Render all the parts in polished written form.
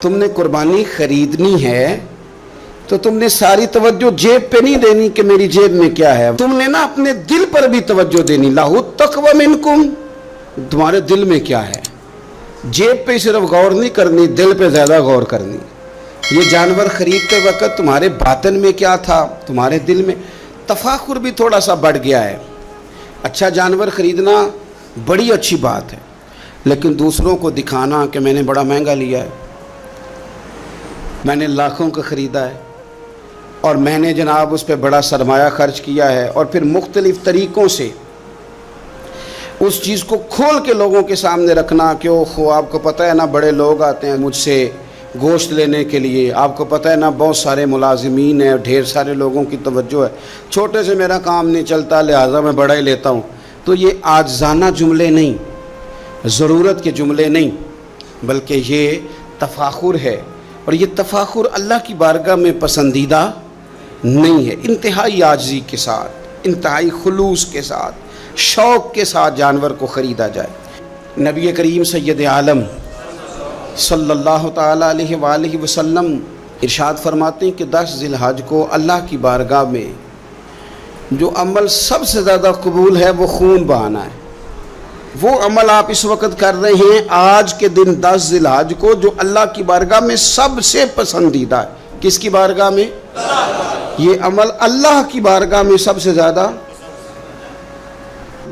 تم نے قربانی خریدنی ہے تو تم نے ساری توجہ جیب پہ نہیں دینی کہ میری جیب میں کیا ہے، تم نے نا اپنے دل پر بھی توجہ دینی. لاہو التقوی منکم، تمہارے دل میں کیا ہے. جیب پہ صرف غور نہیں کرنی، دل پہ زیادہ غور کرنی. یہ جانور خریدتے وقت تمہارے باطن میں کیا تھا، تمہارے دل میں. تفاخر بھی تھوڑا سا بڑھ گیا ہے. اچھا جانور خریدنا بڑی اچھی بات ہے، لیکن دوسروں کو دکھانا کہ میں نے بڑا مہنگا لیا ہے، میں نے لاکھوں کا خریدا ہے، اور میں نے جناب اس پہ بڑا سرمایہ خرچ کیا ہے، اور پھر مختلف طریقوں سے اس چیز کو کھول کے لوگوں کے سامنے رکھنا کہ اوہ آپ کو پتہ ہے نا بڑے لوگ آتے ہیں مجھ سے گوشت لینے کے لیے، آپ کو پتہ ہے نا بہت سارے ملازمین ہیں، ڈھیر سارے لوگوں کی توجہ ہے، چھوٹے سے میرا کام نہیں چلتا لہٰذا میں بڑا ہی لیتا ہوں. تو یہ عاجزانہ جملے نہیں، ضرورت کے جملے نہیں، بلکہ یہ تفاخر ہے. اور یہ تفاخر اللہ کی بارگاہ میں پسندیدہ نہیں ہے. انتہائی عاجزی کے ساتھ، انتہائی خلوص کے ساتھ، شوق کے ساتھ جانور کو خریدا جائے. نبی کریم سید عالم صلی اللہ تعالیٰ علیہ وآلہ وسلم ارشاد فرماتے ہیں کہ 10 ذی الحج کو اللہ کی بارگاہ میں جو عمل سب سے زیادہ قبول ہے وہ خون بہانا ہے. وہ عمل آپ اس وقت کر رہے ہیں آج کے دن 10 ذی الحج کو جو اللہ کی بارگاہ میں سب سے پسندیدہ ہے. کس کی بارگاہ میں؟ یہ عمل اللہ کی بارگاہ میں سب سے زیادہ.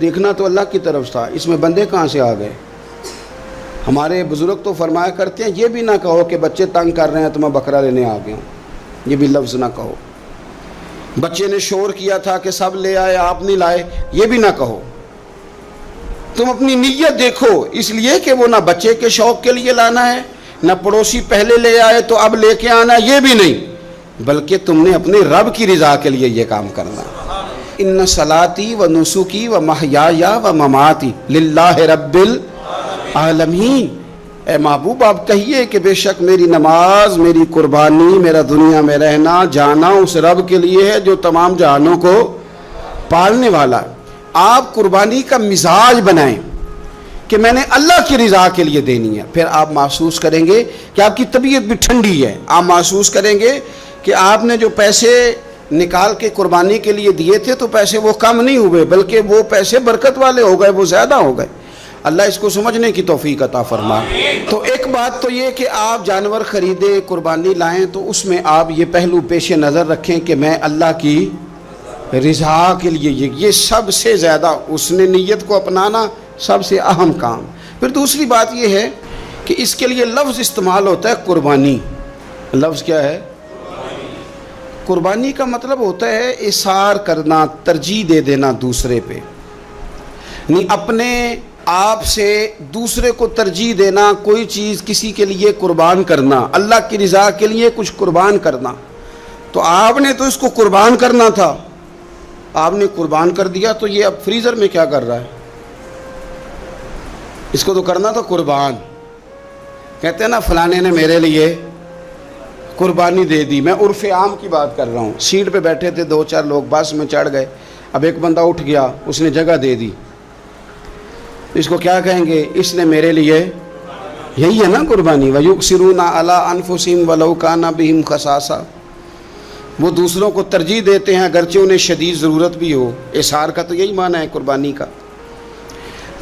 دیکھنا تو اللہ کی طرف تھا، اس میں بندے کہاں سے آ گئے. ہمارے بزرگ تو فرمایا کرتے ہیں یہ بھی نہ کہو کہ بچے تنگ کر رہے ہیں تو میں بکرا لینے آ گیا ہوں، یہ بھی لفظ نہ کہو. بچے نے شور کیا تھا کہ سب لے آئے آپ نہیں لائے، یہ بھی نہ کہو. تم اپنی نیت دیکھو، اس لیے کہ وہ نہ بچے کے شوق کے لیے لانا ہے، نہ پڑوسی پہلے لے آئے تو اب لے کے آنا، یہ بھی نہیں، بلکہ تم نے اپنے رب کی رضا کے لیے یہ کام کرنا. ان صلاتی و نسکی و محیایا و مماتی للہ رب العالمین. اے محبوب آپ کہیے کہ بے شک میری نماز، میری قربانی، میرا دنیا میں رہنا جانا اس رب کے لیے ہے جو تمام جہانوں کو پالنے والا ہے. آپ قربانی کا مزاج بنائیں کہ میں نے اللہ کی رضا کے لیے دینی ہے. پھر آپ محسوس کریں گے کہ آپ کی طبیعت بھی ٹھنڈی ہے. آپ محسوس کریں گے کہ آپ نے جو پیسے نکال کے قربانی کے لیے دیے تھے تو پیسے وہ کم نہیں ہوئے بلکہ وہ پیسے برکت والے ہو گئے، وہ زیادہ ہو گئے. اللہ اس کو سمجھنے کی توفیق عطا فرمائے. تو ایک بات تو یہ کہ آپ جانور خریدیں، قربانی لائیں تو اس میں آپ یہ پہلو پیش نظر رکھیں کہ میں اللہ کی رضا کے لیے یہ سب سے زیادہ اس نے نیت کو اپنانا سب سے اہم کام. پھر دوسری بات یہ ہے کہ اس کے لیے لفظ استعمال ہوتا ہے قربانی. لفظ کیا ہے؟ قربانی کا مطلب ہوتا ہے اثار کرنا، ترجیح دے دینا دوسرے پہ، نہیں اپنے آپ سے دوسرے کو ترجیح دینا. کوئی چیز کسی کے لیے قربان کرنا، اللہ کی رضا کے لیے کچھ قربان کرنا. تو آپ نے تو اس کو قربان کرنا تھا، آپ نے قربان کر دیا تو یہ اب فریزر میں کیا کر رہا ہے؟ اس کو تو کرنا تھا قربان. کہتے ہیں نا فلانے نے میرے لیے قربانی دے دی. میں عرف عام کی بات کر رہا ہوں. سیٹ پہ بیٹھے تھے 2-4 لوگ، بس میں چڑھ گئے، اب ایک بندہ اٹھ گیا، اس نے جگہ دے دی. اس کو کیا کہیں گے؟ اس نے میرے لیے، یہی ہے نا قربانی. وَيُؤْثِرُونَ عَلَىٰ أَنفُسِهِمْ وَلَوْ كَانَ بِهِمْ خَصَاصَةٌ. وہ دوسروں کو ترجیح دیتے ہیں اگرچہ انہیں شدید ضرورت بھی ہو. اثار کا تو یہی معنی ہے قربانی کا.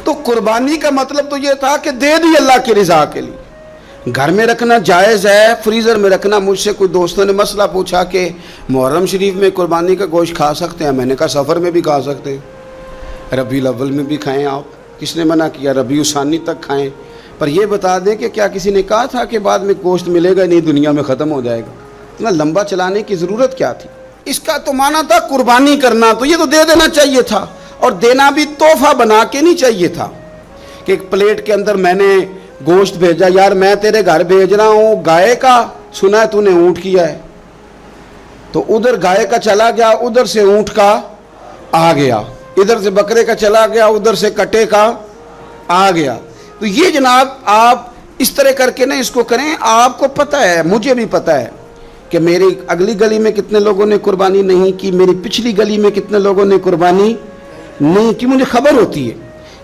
تو قربانی کا مطلب تو یہ تھا کہ دے دی اللہ کی رضا کے لیے. گھر میں رکھنا جائز ہے، فریزر میں رکھنا. مجھ سے کوئی دوستوں نے مسئلہ پوچھا کہ محرم شریف میں قربانی کا گوشت کھا سکتے ہیں؟ میں نے کہا سفر میں بھی کھا سکتے ہیں، ربیع الاول میں بھی کھائیں. آپ کس نے منع کیا؟ ربیع الثانی تک کھائیں. پر یہ بتا دیں کہ کیا کسی نے کہا تھا کہ بعد میں گوشت ملے گا نہیں، دنیا میں ختم ہو جائے گا؟ اتنا لمبا چلانے کی ضرورت کیا تھی؟ اس کا تو معنی تھا قربانی کرنا. تو یہ تو دے دینا چاہیے تھا، اور دینا بھی تحفہ بنا کے نہیں چاہیے تھا کہ ایک پلیٹ کے اندر میں نے گوشت بھیجا. یار میں تیرے گھر بھیج رہا ہوں گائے کا، سنا ہے تو نے اونٹ کیا ہے، تو ادھر گائے کا چلا گیا، ادھر سے اونٹ کا آ گیا، ادھر سے بکرے کا چلا گیا، ادھر سے کٹے کا آ گیا. تو یہ جناب آپ اس طرح کر کے نا اس کو کریں. آپ کو پتہ ہے، مجھے بھی پتہ ہے کہ میری اگلی گلی میں کتنے لوگوں نے قربانی نہیں کی، میری پچھلی گلی میں کتنے لوگوں نے قربانی نہیں کی. مجھے خبر ہوتی ہے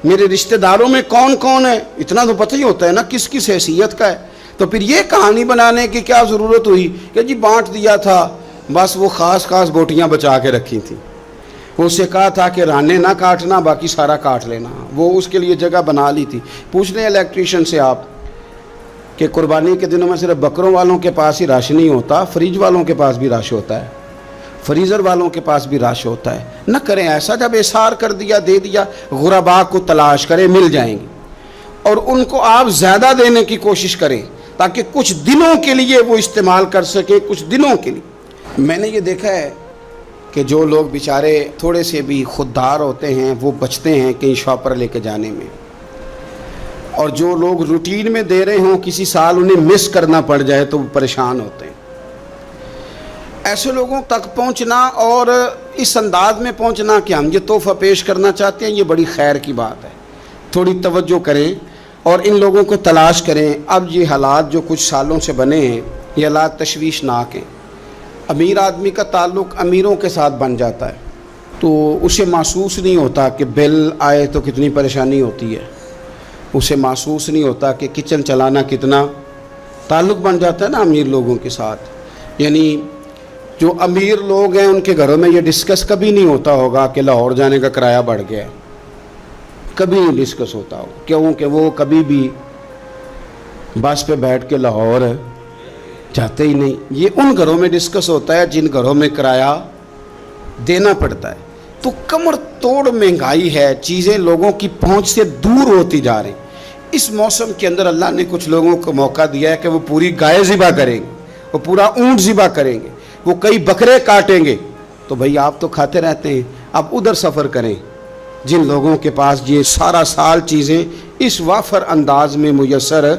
میرے رشتہ داروں میں کون کون ہے. اتنا تو پتہ ہی ہوتا ہے نا کس کس حیثیت کا ہے. تو پھر یہ کہانی بنانے کی کیا ضرورت ہوئی کہ جی بانٹ دیا تھا، بس وہ خاص بوٹیاں بچا کے رکھی تھیں، وہ اسے کہا تھا کہ رانے نہ کاٹنا، باقی سارا کاٹ لینا، وہ اس کے لیے جگہ بنا لی تھی۔ پوچھ لیں الیکٹریشین سے آپ کہ قربانی کے دنوں میں صرف بکروں والوں کے پاس ہی رش نہیں ہوتا، فریج والوں کے پاس بھی رش ہوتا ہے، فریزر والوں کے پاس بھی رش ہوتا ہے۔ نہ کریں ایسا، جب احصار کر دیا، دے دیا، غرباء کو تلاش کریں، مل جائیں گے، اور ان کو آپ زیادہ دینے کی کوشش کریں تاکہ کچھ دنوں کے لیے وہ استعمال کر سکیں، کچھ دنوں کے لیے۔ میں نے یہ دیکھا ہے کہ جو لوگ بیچارے تھوڑے سے بھی خوددار ہوتے ہیں وہ بچتے ہیں کہیں شاپ پر لے کے جانے میں، اور جو لوگ روٹین میں دے رہے ہوں کسی سال انہیں مس کرنا پڑ جائے تو وہ پریشان ہوتے ہیں۔ ایسے لوگوں تک پہنچنا اور اس انداز میں پہنچنا کہ ہم یہ تحفہ پیش کرنا چاہتے ہیں، یہ بڑی خیر کی بات ہے۔ تھوڑی توجہ کریں اور ان لوگوں کو تلاش کریں۔ اب یہ حالات جو کچھ سالوں سے بنے ہیں یہ حالات تشویشناک ہیں۔ امیر آدمی کا تعلق امیروں کے ساتھ بن جاتا ہے تو اسے محسوس نہیں ہوتا کہ بل آئے تو کتنی پریشانی ہوتی ہے، اسے محسوس نہیں ہوتا کہ کچن چلانا کتنا، تعلق بن جاتا ہے نا امیر لوگوں کے ساتھ۔ یعنی جو امیر لوگ ہیں ان کے گھروں میں یہ ڈسکس کبھی نہیں ہوتا ہوگا کہ لاہور جانے کا کرایہ بڑھ گیا ہے، کبھی نہیں ڈسکس ہوتا ہوگا، کیونکہ وہ کبھی بھی بس پہ بیٹھ کے لاہور جاتے ہی نہیں۔ یہ ان گھروں میں ڈسکس ہوتا ہے جن گھروں میں کرایہ دینا پڑتا ہے۔ تو کمر توڑ مہنگائی ہے، چیزیں لوگوں کی پہنچ سے دور ہوتی جا رہی۔ اس موسم کے اندر اللہ نے کچھ لوگوں کو موقع دیا ہے کہ وہ پوری گائے ذبح کریں گے، وہ پورا اونٹ ذبح کریں گے، وہ کئی بکرے کاٹیں گے۔ تو بھئی آپ تو کھاتے رہتے ہیں، اب ادھر سفر کریں جن لوگوں کے پاس یہ سارا سال چیزیں اس وافر انداز میں میسر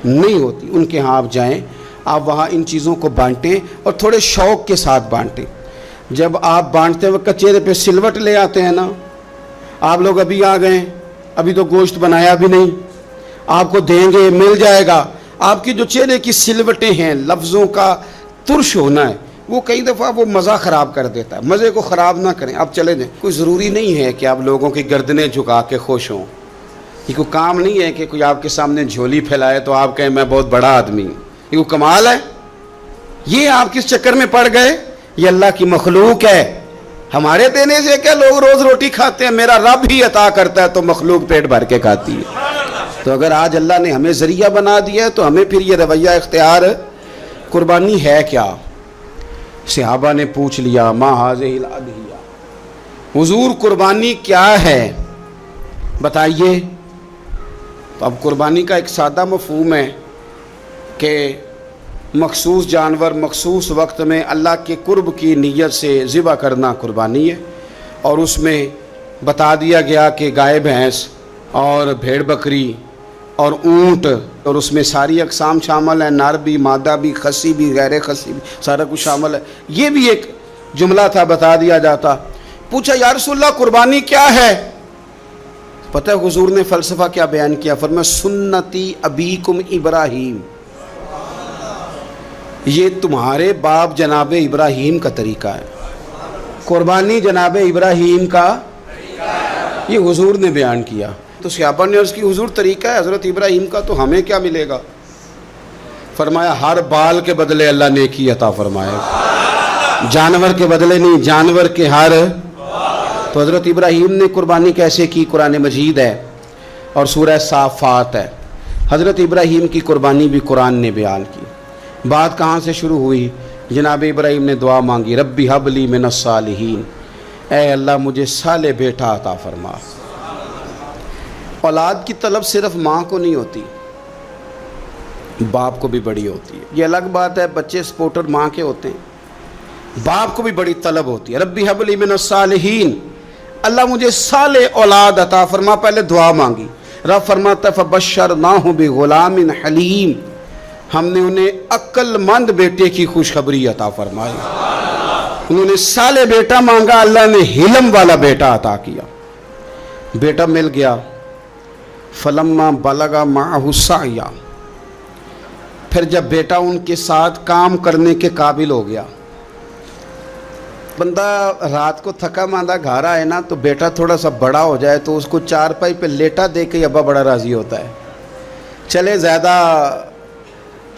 نہیں ہوتی، ان کے ہاں آپ جائیں، آپ وہاں ان چیزوں کو بانٹیں اور تھوڑے شوق کے ساتھ بانٹیں۔ جب آپ بانٹتے وقت چہرے پہ سلوٹ لے آتے ہیں نا، آپ لوگ ابھی آ گئے، ابھی تو گوشت بنایا بھی نہیں، آپ کو دیں گے، مل جائے گا، آپ کی جو چہرے کی سلوٹیں ہیں، لفظوں کا ترش ہونا ہے، وہ کئی دفعہ وہ مزہ خراب کر دیتا ہے۔ مزے کو خراب نہ کریں، آپ چلے جائیں۔ کوئی ضروری نہیں ہے کہ آپ لوگوں کی گردنیں جھکا کے خوش ہوں، یہ کوئی کام نہیں ہے کہ کوئی آپ کے سامنے جھولی پھیلائے تو آپ کہیں میں بہت بڑا آدمی ہوں، یہ کوئی کمال ہے؟ یہ آپ کس چکر میں پڑ گئے؟ یہ اللہ کی مخلوق ہے، ہمارے دینے سے کیا لوگ روز روٹی کھاتے ہیں؟ میرا رب ہی عطا کرتا ہے تو مخلوق پیٹ بھر کے کھاتی ہے۔ تو اگر آج اللہ نے ہمیں ذریعہ بنا دیا ہے تو ہمیں پھر یہ رویہ اختیار، قربانی ہے کیا؟ صحابہ نے پوچھ لیا ما ھذہ الاضحیہ، حضور قربانی کیا ہے بتائیے۔ تو اب قربانی کا ایک سادہ مفہوم ہے کہ مخصوص جانور مخصوص وقت میں اللہ کے قرب کی نیت سے ذبح کرنا قربانی ہے، اور اس میں بتا دیا گیا کہ گائے بھینس اور بھیڑ بکری اور اونٹ، اور اس میں ساری اقسام شامل ہیں، نر بھی، مادہ بھی، خصی بھی، غیر خصی بھی، سارا کچھ شامل ہے۔ یہ بھی ایک جملہ تھا، بتا دیا جاتا۔ پوچھا یا رسول اللہ قربانی کیا ہے؟ پتہ ہے حضور نے فلسفہ کیا بیان کیا؟ فرمایا سنتی ابیکم ابراہیم، یہ تمہارے باپ جناب ابراہیم کا طریقہ ہے، قربانی جناب ابراہیم کا یہ حضور نے بیان کیا۔ تو صحابہ نے عرض کی حضور طریقہ ہے حضرت ابراہیم کا، تو ہمیں کیا ملے گا؟ فرمایا ہر بال کے بدلے اللہ نیکی عطا فرمائے، جانور کے بدلے نہیں، جانور کے ہر۔ تو حضرت ابراہیم نے قربانی کیسے کی؟ قرآن مجید ہے اور سورہ صافات ہے، حضرت ابراہیم کی قربانی بھی قرآن نے بیان کی۔ بات کہاں سے شروع ہوئی؟ جناب ابراہیم نے دعا مانگی ربی ہب لی من الصالحین، اے اللہ مجھے صالح بیٹا عطا فرما۔ اولاد کی طلب صرف ماں کو نہیں ہوتی، باپ کو بھی بڑی ہوتی ہے۔ یہ الگ بات ہے بچے سپورٹر ماں کے ہوتے ہیں، باپ کو بھی بڑی طلب ہوتی ہے۔ ربی ہب لی من الصالحین، اللہ مجھے صالح اولاد عطا فرما، پہلے دعا مانگی۔ رب فرماتا فبشرناہ بغلام حلیم، ہم نے انہیں عقل مند بیٹے کی خوشخبری عطا فرمائی۔ انہوں نے صالح بیٹا مانگا، اللہ نے حلم والا بیٹا عطا کیا، بیٹا مل گیا۔ فلما بلغ معہ السعی، پھر جب بیٹا ان کے ساتھ کام کرنے کے قابل ہو گیا، بندہ رات کو تھکا ماندہ گھر آئے نا تو بیٹا تھوڑا سا بڑا ہو جائے تو اس کو چارپائی پہ لیٹا دے کے ابا بڑا راضی ہوتا ہے۔ چلے زیادہ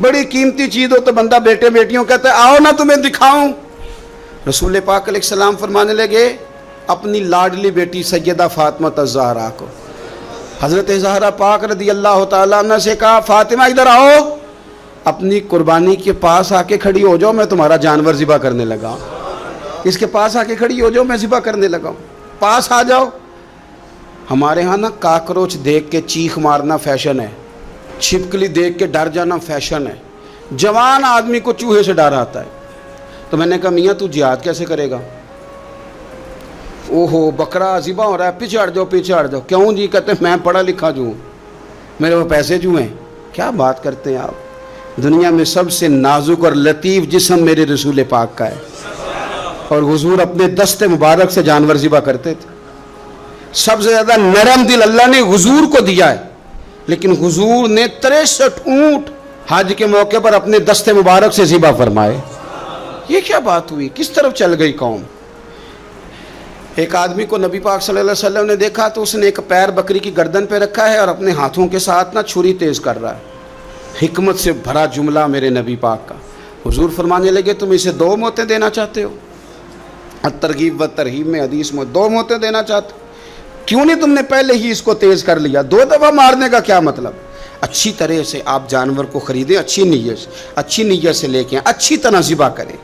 بڑی قیمتی چیز ہو تو بندہ بیٹے بیٹیوں کہتا ہے آؤ نہ تمہیں دکھاؤں. رسول پاک علیہ السلام فرمانے لگے اپنی لاڈلی بیٹی سیدہ فاطمہ الزہرا کو. حضرت زہرا پاک رضی اللہ تعالیٰ عنہ سے کہا فاطمہ ادھر آؤ, اپنی قربانی کے پاس آ کے کھڑی ہو جاؤ, میں تمہارا جانور ذبح کرنے لگا ہوں. اس کے پاس آ کے کھڑی ہو جاؤ, میں ذبح کرنے لگا ہوں, پاس آ جاؤ. ہمارے ہاں نا کاکروچ دیکھ کے چیخ مارنا فیشن ہے, چھپکلی دیکھ کے ڈر جانا فیشن ہے, جوان آدمی کو چوہے سے ڈر آتا ہے. تو میں نے کہا میاں تو جہاد کیسے کرے گا؟ اوہو بکرا ذبح ہو رہا ہے, پیچھے ہٹ جاؤ پیچھے ہٹ جاؤ. کیوں جی؟ کہتے ہیں میں پڑھا لکھا جو ہوں, میرے وہ پیسے جو ہیں. کیا بات کرتے ہیں آپ؟ دنیا میں سب سے نازک اور لطیف جسم میرے رسول پاک کا ہے, اور حضور اپنے دست مبارک سے جانور ذبح کرتے تھے. سب سے زیادہ نرم دل اللہ نے حضور کو دیا ہے, لیکن حضور نے 63 اونٹ حج کے موقع پر اپنے دست مبارک سے ذبح فرمائے. یہ کیا بات ہوئی؟ کس طرف چل گئی قوم؟ ایک آدمی کو نبی پاک صلی اللہ علیہ وسلم نے دیکھا تو اس نے ایک پیر بکری کی گردن پہ رکھا ہے اور اپنے ہاتھوں کے ساتھ نا چھری تیز کر رہا ہے. حکمت سے بھرا جملہ میرے نبی پاک کا. حضور فرمانے لگے تم اسے 2 موتیں دینا چاہتے ہو؟ ترغیب و ترہیب میں حدیث میں 2 موتیں دینا چاہتے ہو, کیوں نہیں تم نے پہلے ہی اس کو تیز کر لیا؟ 2 دفعہ مارنے کا کیا مطلب؟ اچھی طرح سے آپ جانور کو خریدیں, اچھی نیت سے لے کے اچھی طرح ذبح کریں,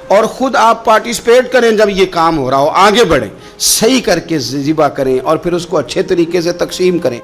اور خود آپ پارٹیسپیٹ کریں. جب یہ کام ہو رہا ہو آگے بڑھیں, صحیح کر کے ذبح کریں اور پھر اس کو اچھے طریقے سے تقسیم کریں.